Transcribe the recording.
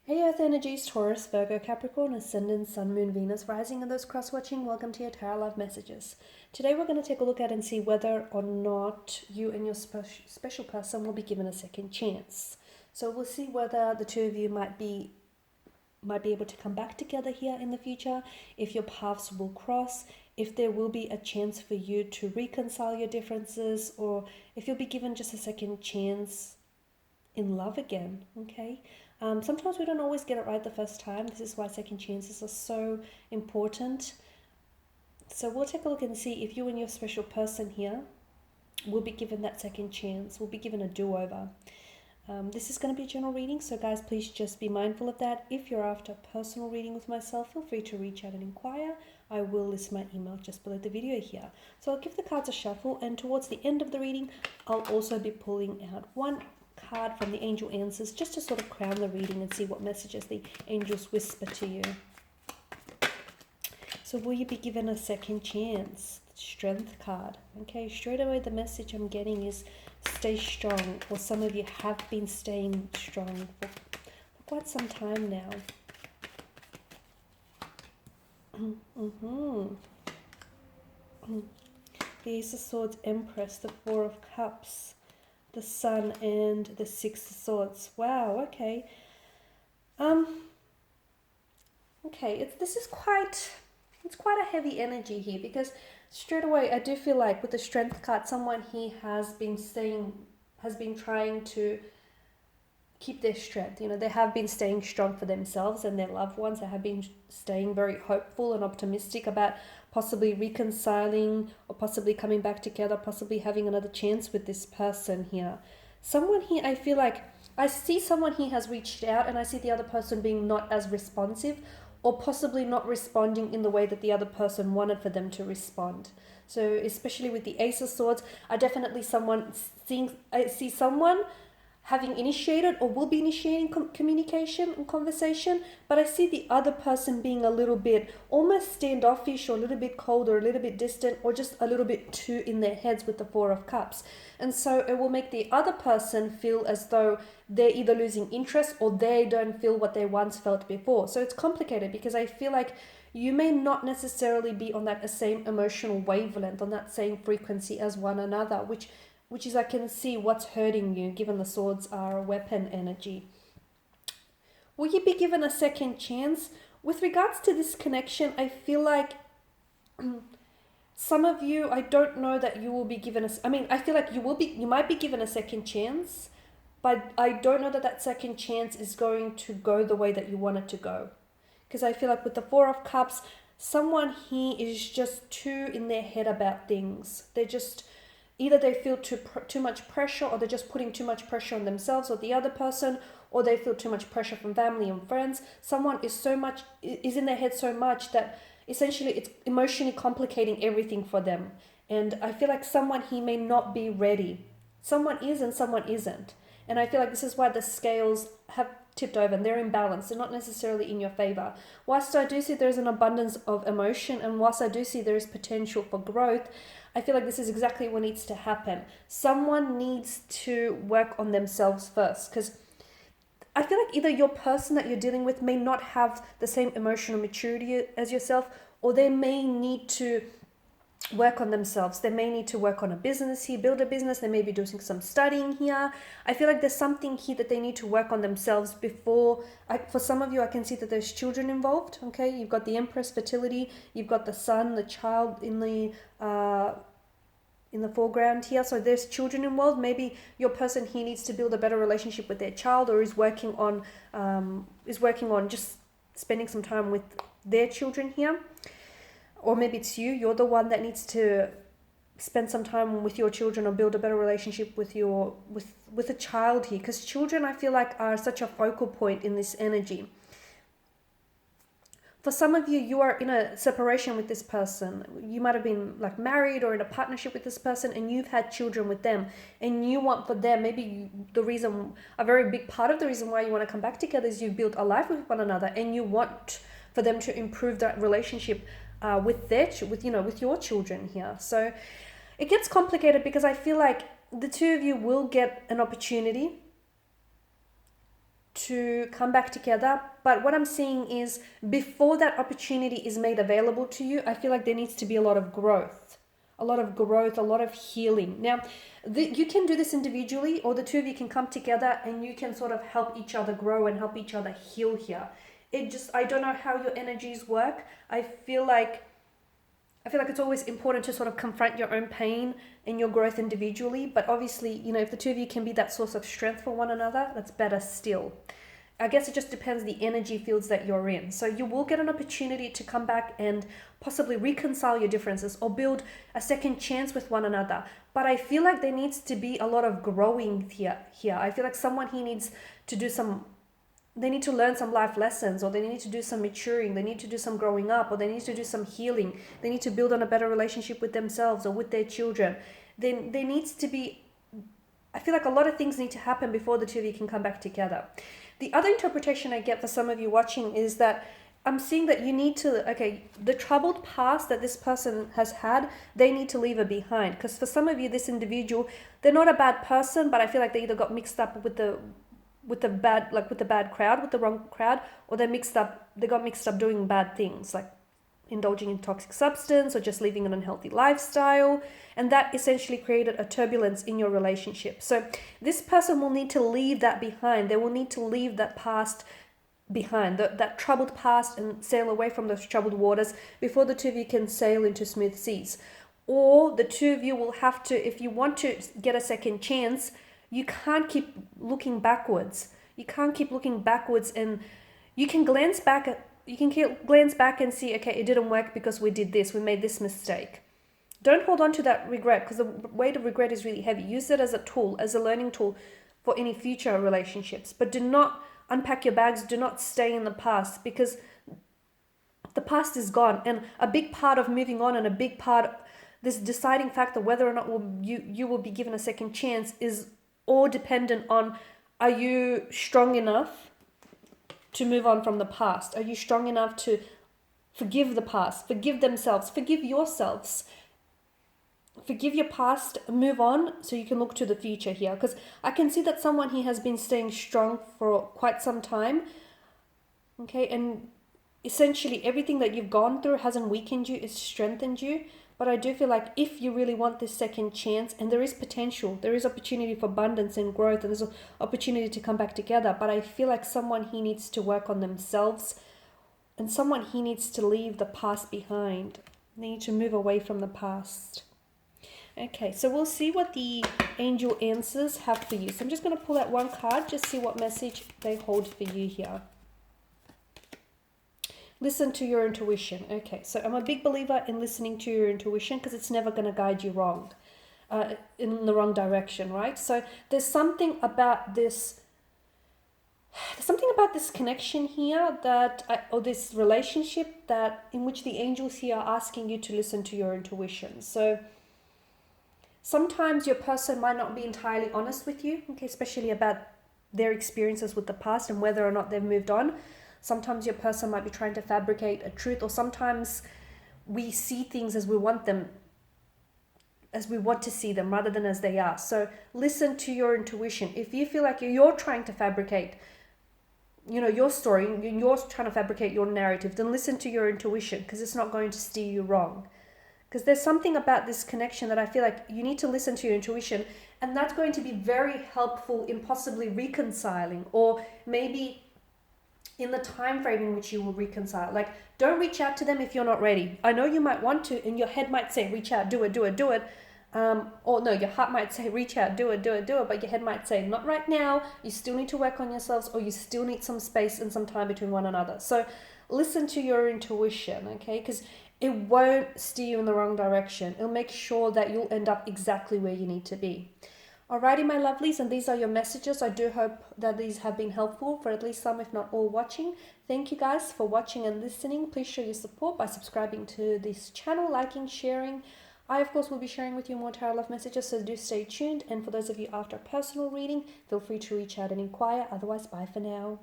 Hey Earth energies, Taurus, Virgo, Capricorn, Ascendant, Sun, Moon, Venus, Rising, and those cross-watching, welcome to your Tarot Love Messages. Today we're going to take a look at and see whether or not you and your special person will be given a second chance. So we'll see whether the two of you might be able to come back together here in the future, if your paths will cross, if there will be a chance for you to reconcile your differences, or if you'll be given just a second chance in love again, okay? Sometimes we don't always get it right the first time. This is why second chances are so important. So we'll take a look and see if you and your special person here will be given that second chance, will be given a do-over. This is going to be a general reading, so guys, please just be mindful of that. If you're after a personal reading with myself, feel free to reach out and inquire. I will list my email just below the video here. So I'll give the cards a shuffle, and towards the end of the reading, I'll also be pulling out one card from the angel answers just to sort of crown the reading and see what messages the angels whisper to you. So will you be given a second chance? Strength card. Okay, straight away the message I'm getting is stay strong, or some of you have been staying strong for quite some time now. The Ace of Swords, Empress, the Four of Cups, the Sun, and the Six of Swords. Wow, okay. Okay, it's quite a heavy energy here, because straight away I do feel like with the Strength card, someone here has been trying to keep their strength. You know, they have been staying strong for themselves and their loved ones. They have been staying very hopeful and optimistic about possibly reconciling or possibly coming back together, possibly having another chance with this person here. Someone here, I feel like I see someone here has reached out, and I see the other person being not as responsive, or possibly not responding in the way that the other person wanted for them to respond. So especially with the Ace of Swords, I see someone having initiated or will be initiating communication and conversation, but I see the other person being a little bit almost standoffish, or a little bit cold, or a little bit distant, or just a little bit too in their heads with the Four of Cups. And so it will make the other person feel as though they're either losing interest or they don't feel what they once felt before. So it's complicated, because I feel like you may not necessarily be on that same emotional wavelength, on that same frequency as one another, which is, I can see what's hurting you, given the swords are a weapon energy. Will you be given a second chance? With regards to this connection, I feel like some of you, I don't know that you will be given I feel like you might be given a second chance, but I don't know that that second chance is going to go the way that you want it to go. Because I feel like with the Four of Cups, someone here is just too in their head about things. They're just, either they feel too much pressure, or they're just putting too much pressure on themselves or the other person, or they feel too much pressure from family and friends. Someone is in their head so much that essentially it's emotionally complicating everything for them. And I feel like someone here may not be ready. Someone is and someone isn't. And I feel like this is why the scales have tipped over and they're imbalanced. They're not necessarily in your favor. Whilst I do see there's an abundance of emotion, and whilst I do see there is potential for growth, I feel like this is exactly what needs to happen. Someone needs to work on themselves first, because I feel like either your person that you're dealing with may not have the same emotional maturity as yourself, or they may need to work on themselves. They may need to work on a business here, build a business. They may be doing some studying here. I feel like there's something here that they need to work on themselves before. For some of you, I can see that there's children involved. Okay, you've got the Empress, fertility. You've got the Sun, the child in the foreground here. So there's children involved. Maybe your person here needs to build a better relationship with their child, or is working on just spending some time with their children here. Or maybe it's you're the one that needs to spend some time with your children, or build a better relationship with a child here, because children, I feel like, are such a focal point in this energy. For some of you, you are in a separation with this person. You might have been like married or in a partnership with this person, and you've had children with them, and you want for them, maybe a very big part of the reason why you want to come back together is you built a life with one another, and you want for them to improve that relationship with your children here. So it gets complicated, because I feel like the two of you will get an opportunity to come back together. But what I'm seeing is before that opportunity is made available to you, I feel like there needs to be a lot of growth, a lot of healing. Now, you can do this individually, or the two of you can come together and you can sort of help each other grow and help each other heal here. I don't know how your energies work. I feel like it's always important to sort of confront your own pain and your growth individually. But obviously, if the two of you can be that source of strength for one another, that's better still. I guess it just depends the energy fields that you're in. So you will get an opportunity to come back and possibly reconcile your differences or build a second chance with one another. But I feel like there needs to be a lot of growing here. I feel like someone here needs to do they need to learn some life lessons, or they need to do some maturing, they need to do some growing up, or they need to do some healing. They need to build on a better relationship with themselves or with their children. Then there needs to be, I feel like a lot of things need to happen before the two of you can come back together. The other interpretation I get for some of you watching is that I'm seeing that you need to, the troubled past that this person has had, they need to leave it behind. Because for some of you, this individual, they're not a bad person, but I feel like they either got mixed up with the bad crowd, with the wrong crowd, or they got mixed up doing bad things, like indulging in toxic substance or just living an unhealthy lifestyle. And that essentially created a turbulence in your relationship. So this person will need to leave that behind. They will need to leave that past behind, that troubled past, and sail away from those troubled waters before the two of you can sail into smooth seas. Or the two of you will have to, if you want to get a second chance, you can't keep looking backwards. You can't keep looking backwards, and you can glance back and see, okay, it didn't work because we did this, we made this mistake. Don't hold on to that regret, because the weight of regret is really heavy. Use it as a tool, as a learning tool for any future relationships. But do not unpack your bags, do not stay in the past, because the past is gone. And a big part of moving on, and a big part, this deciding factor whether or not you will be given a second chance, is all dependent on, are you strong enough to move on from the past? Are you strong enough to forgive the past, forgive themselves, forgive yourselves, forgive your past, move on so you can look to the future here? Because I can see that someone here has been staying strong for quite some time. Okay, and essentially everything that you've gone through hasn't weakened you, it's strengthened you. But I do feel like if you really want this second chance, and there is potential, there is opportunity for abundance and growth, and there's an opportunity to come back together, but I feel like someone here needs to work on themselves, and someone here needs to leave the past behind. They need to move away from the past. Okay, so we'll see what the angel answers have for you. So I'm just going to pull out one card, just see what message they hold for you here. Listen to your intuition. Okay, so I'm a big believer in listening to your intuition, because it's never going to guide you wrong, in the wrong direction, right? So there's something about this connection here or this relationship in which the angels here are asking you to listen to your intuition. So sometimes your person might not be entirely honest with you, okay, especially about their experiences with the past and whether or not they've moved on. Sometimes your person might be trying to fabricate a truth, or sometimes we see things as we want to see them rather than as they are. So listen to your intuition. If you feel like you're trying to fabricate, your story, you're trying to fabricate your narrative, then listen to your intuition, because it's not going to steer you wrong. Because there's something about this connection that I feel like you need to listen to your intuition, and that's going to be very helpful in possibly reconciling, or maybe in the time frame in which you will reconcile. Like, don't reach out to them if you're not ready. I know you might want to, and your head might say, reach out, do it. Or no, your heart might say, reach out, do it, but your head might say, not right now. You still need to work on yourselves, or you still need some space and some time between one another. So listen to your intuition, okay? Because it won't steer you in the wrong direction. It'll make sure that you'll end up exactly where you need to be. Alrighty, my lovelies, and these are your messages. I do hope that these have been helpful for at least some, if not all, watching. Thank you guys for watching and listening. Please show your support by subscribing to this channel, liking, sharing. I, of course, will be sharing with you more tarot love messages, so do stay tuned. And for those of you after a personal reading, feel free to reach out and inquire. Otherwise, bye for now.